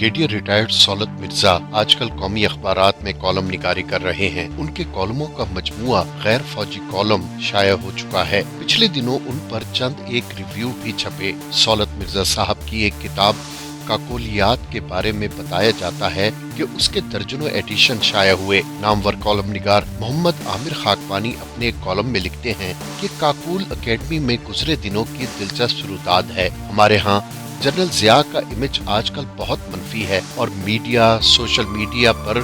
Brigadier retired Saulat Mirza आजकल कौमी अखबारात में कॉलम निगारी कर रहे हैं। उनके कॉलमों का मजमुआ गैर फौजी कॉलम शाया हो चुका है। पिछले दिनों उन पर चंद एक रिव्यू भी छपे। सौलत मिर्जा साहब की एक किताब काकोलियात के बारे में बताया जाता है कि उसके दर्जनों एडिशन शाया हुए। नामवर कॉलम निगार मोहम्मद आमिर खाकवानी अपने एक कॉलम में लिखते हैं कि काकुल अकेडमी में गुजरे दिनों की दिलचस्प रुदाद है। हमारे यहाँ जनरल जिया का इमेज आजकल बहुत मनफी है और मीडिया सोशल मीडिया पर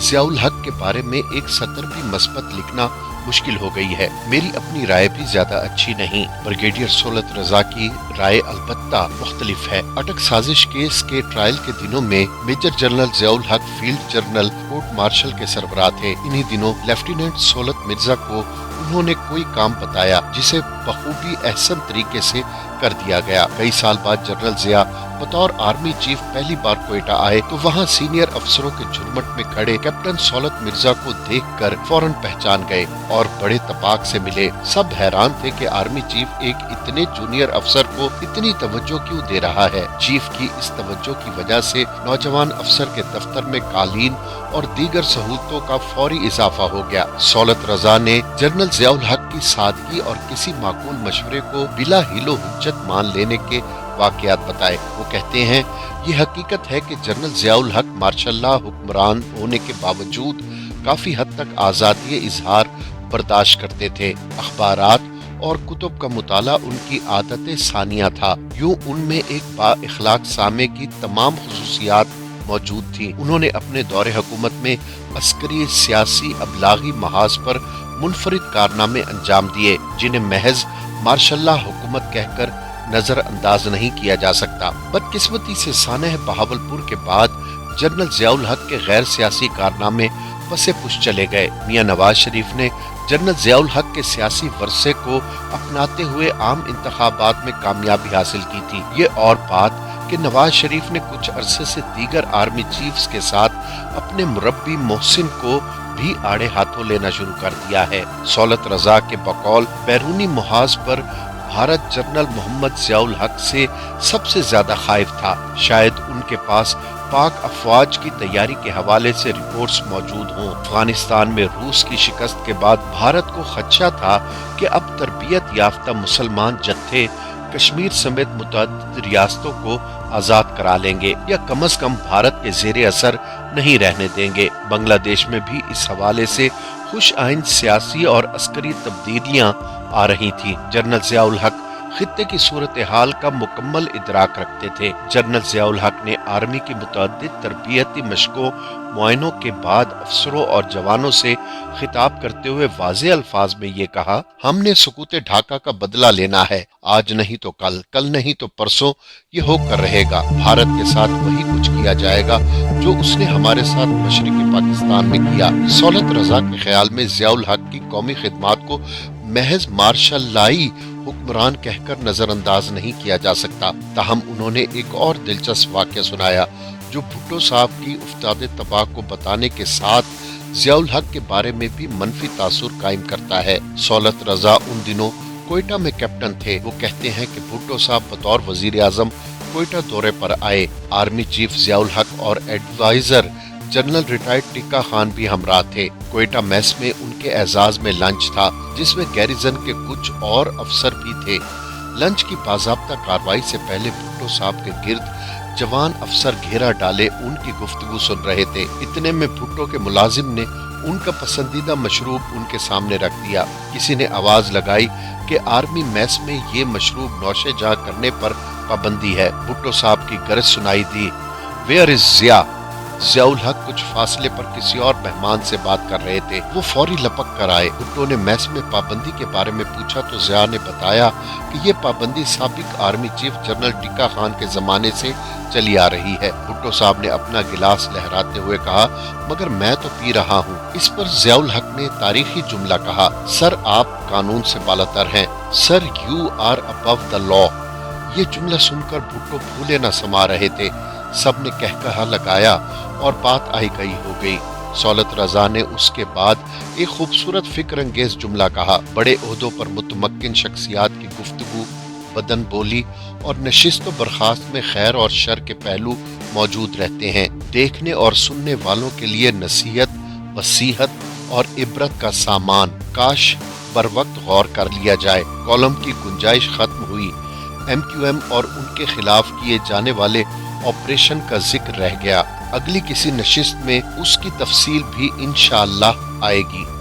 जियाउल हक के बारे में एक सतर भी मस्बत लिखना मुश्किल हो गई है। मेरी अपनी राय भी ज्यादा अच्छी नहीं। ब्रिगेडियर सौलत रजा की राय अलबत्ता मुख्तलिफ है। अटक साजिश केस के ट्रायल के दिनों में मेजर जनरल जियाउल हक फील्ड जर्नल कोर्ट मार्शल के सरबराह थे। इन्हीं दिनों लेफ्टिनेंट सौलत मिर्जा को उन्होंने कोई काम बताया जिसे बखूबी एहसन तरीके से कर दिया गया। कई साल बाद जनरल जिया बतौर आर्मी चीफ पहली बार कोयटा आए तो वहाँ सीनियर अफसरों के झुरमुट में खड़े कैप्टन सौलत मिर्जा को देखकर फौरन पहचान गए और बड़े तपाक से मिले। सब हैरान थे कि आर्मी चीफ एक इतने जूनियर अफसर को इतनी तवज्जो क्यों दे रहा है। चीफ की इस तवज्जो की वजह से नौजवान अफसर के दफ्तर में कालीन और दीगर सहूलतों का फौरी इजाफा हो गया। सौलत रजा ने जनरल जियाउल हक की सादगी और किसी माकूल मशवरे को बिला हिलो हुज्जत मान लेने के वाकयात बताए। वो कहते हैं ये हकीकत है कि जनरल जियाउल हक मार्शल्लाह हुक्मरान होने के बावजूद काफी हद तक आज़ादी इजहार बर्दाश्त करते थे। अखबारात और कुतुब का मुताला उनकी आदत सानिया था। यूं उनमें एक बा-इखलाक सामे की तमाम खुसूसियात मौजूद थी। उन्होंने अपने दौरे हुकूमत में अस्करी सियासी अबलागी महाज पर मुनफरिद कारनामे अंजाम दिए जिन्हें महज मार्शल्लाह हुकूमत कहकर नजर अंदाज नहीं किया जा सकता। बदकिस्मती से सानह बहावलपुर के बाद जनरल जियाउल हक के गैर सियासी कारनामे पसे पुश चले गए। मियां नवाज शरीफ ने जनरल जियाउल हक के सियासी वर्से को अपनाते हुए आम इंतखाबात में कामयाबी हासिल की थी। ये और बात कि नवाज शरीफ ने कुछ अरसे से दीगर आर्मी चीफ्स के साथ अपने मुरब्बी मोहसिन को भी आड़े हाथों लेना शुरू कर दिया है। सौलत रजा के बकौल बैरूनी मुहाज पर भारत जनरल मोहम्मद जियाउल हक से सबसे ज्यादा खाइफ था। शायद उनके पास पाक अफवाज की तैयारी के हवाले से रिपोर्ट्स मौजूद हों। अफगानिस्तान में रूस की शिकस्त के बाद भारत को खदशा था कि अब तरबियत याफ्ता मुसलमान जत्थे कश्मीर समेत मुतअद्दिद रियासतों को आजाद करा लेंगे या कम से कम भारत के जेरे असर नहीं रहने देंगे। बांग्लादेश में भी इस हवाले से खुश आइंद सियासी और अस्करी तब्दीलियां आ रही थी। जनरल जियाउल हक खित्ते की सूरत हाल का मुकम्मल इदराक रखते थे। जनरल जियाउल हक ने आर्मी की मुतअद्दिद तरबियती मशकों मुआयनों के बाद अफसरों और जवानों से खिताब करते हुए वाज़ेह अल्फाज में ये कहा, हमने सुकूते ढाका का बदला लेना है। आज नहीं तो कल, कल नहीं तो परसों ये होकर रहेगा। भारत के साथ वही कुछ किया जाएगा जो उसने हमारे साथ मशरिकी पाकिस्तान में किया। सौलत रजा के ख्याल में जियाउल हक की कौमी खिदमात को महज मार्शल्लाई हुक्मरान कहकर नजरअंदाज नहीं किया जा सकता। ताहम उन्होंने एक और दिलचस्प वाक़या सुनाया जो भुट्टो साहब की उफ्ताद तबाह को बताने के साथ जियाउल हक के बारे में भी मनफी तासुर कायम करता है। सौलत रजा उन दिनों कोयटा में कैप्टन थे। वो कहते हैं कि भुट्टो साहब बतौर वजीर आजम कोयटा दौरे पर आए। आर्मी चीफ जियाउल हक और adviser general retired Tikka Khan भी हमराह थे। कोयटा मेस में उनके एजाज में लंच था जिसमें गैरिजन के कुछ और अफसर भी थे। लंच की बाज़ाब्ता कार्रवाई से पहले भुट्टो साहब के गिर्द जवान अफसर घेरा डाले उनकी गुफ्तगू सुन रहे थे। इतने में भुट्टो के मुलाजिम ने उनका पसंदीदा मशरूब उनके सामने रख दिया। किसी ने आवाज लगाई कि आर्मी मेस में ये मशरूब नौशे जहाँ करने पर पाबंदी है। भुट्टो साहब की गरज सुनाई दी, वेयर इज जिया। जियाउल हक कुछ फासले पर किसी और मेहमान से बात कर रहे थे। वो फौरी लपक कर आए। भुट्टो ने मेस में पाबंदी के बारे में पूछा तो जिया ने बताया कि ये पाबंदी साबिक army chief general tikka Khan के जमाने से चली आ रही है। भुट्टो साहब ने अपना गिलास लहराते हुए कहा, मगर मैं तो पी रहा हूँ। इस पर जियाउल हक ने तारीखी जुमला कहा, सर आप कानून से बालातर हैं, sir you are above the law. ये जुमला सुनकर भुट्टो फूले न समा रहे थे। सब ने कहकहा लगाया और बात आई गई हो गई। सौलत रजा ने उसके बाद एक खूबसूरत फिक्र अंगेज जुमला कहा, बड़े ओहदों पर मुतमक्किन शख्सियात की गुफ्तगू بدن بولی اور نشست و برخاست میں خیر اور شر کے پہلو موجود رہتے ہیں۔ دیکھنے اور سننے والوں کے لیے نصیحت، وصیحت اور عبرت کا سامان۔ کاش بر وقت غور کر لیا جائے۔ کالم کی گنجائش ختم ہوئی۔ ایم کیو ایم اور ان کے خلاف کیے جانے والے آپریشن کا ذکر رہ گیا۔ اگلی کسی نشست میں اس کی تفصیل بھی انشاءاللہ آئے گی۔